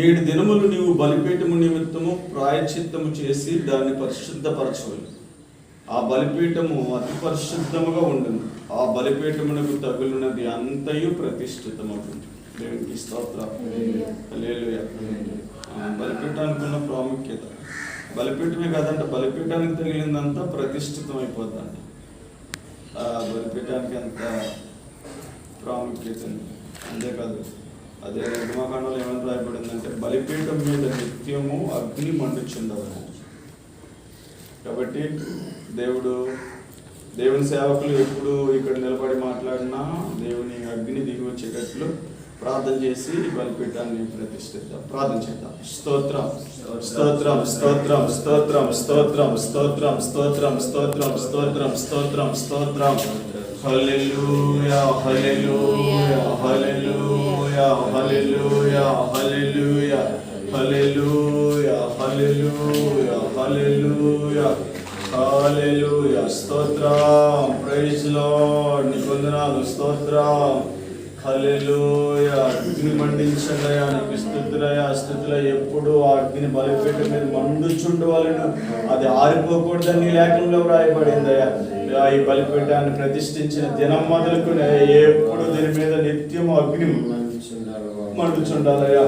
ఏడు దినములు నీవు బలిపీఠము నిమిత్తము ప్రాయశ్చిత్తము చేసి దాన్ని పరిశుద్ధపరచవాలి. ఆ బలిపీఠము అతి పరిశుద్ధముగా ఉండును. ఆ బలిపీఠమునకు తగులున్నది అంతయు ప్రతిష్ఠితమవుతుంది. దేవునికి స్తోత్రం. హల్లెలూయా. బలిపీఠానికి ఉన్న ప్రాముఖ్యత, బలిపీఠమే కాదంట, బలిపీఠానికి తగిలిందంతా ప్రతిష్ఠితం అయిపోద్దంట. బలిపీఠానికి అంత ప్రాముఖ్యత. అంతేకాదు, అదే నిర్మాకాండంలో ఏమని రాయబడిందంటే బలిపీఠం మీద నిత్యము అగ్ని మండుచుండవని. కాబట్టి దేవుని సేవకులు ఎప్పుడు ఇక్కడ నిలబడి మాట్లాడినా దేవుని అగ్ని దిగి వచ్చేటట్లు ప్రార్థన చేసి బలిపీఠాన్ని ప్రతిష్ఠిద్దాం. ప్రార్థన చేద్దాం. స్తోత్రం స్తోత్రం స్తోత్రం స్తోత్రం స్తోత్రం స్తోత్రం స్తోత్రం స్తోత్రం స్తోత్రం స్తోత్రం స్తోత్రం. హల్లెలూయా హల్లెలూయా హల్లెలూయా హల్లెలూయా హల్లెలూయా హల్లెలూయా హల్లెలూయా హల్లెలూయా హల్లెలూయా. స్తోత్రం. Praise lord. నీకు వందనాలు. స్తోత్రం. హల్లెలూయా. అగ్ని మండించండియా. నీకు స్తుతులయ్యా. స్తుతుల ఎప్పుడు ఆ అగ్ని బలిపీఠం మీద మండుచుండవలెను, అది ఆరిపోకూడదని లేఖనంలో వ్రాయబడిందయ్యా. ఈ బలిపీఠాన్ని ప్రతిష్ఠించిన దినం మొదలుకునే ఎప్పుడు దీని మీద నిత్యము అగ్ని మండుచుండాలయ్యా.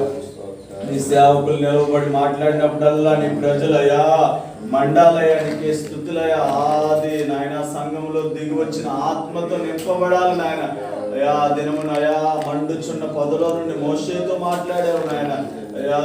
నీ సేవకులు నిలవబడి మాట్లాడినప్పుడల్లా నీ ప్రజలయ్యా మండాలయ్యా. నీకే స్తుతులయ్యా. ఆది నాయన సంఘంలో దిగి వచ్చిన ఆత్మతో నింపబడాలి నాయన. అయ్యా దినమునయా మండుచున్న పొదలో నుండి మోషేతో మాట్లాడావు నాయన. అయ్యా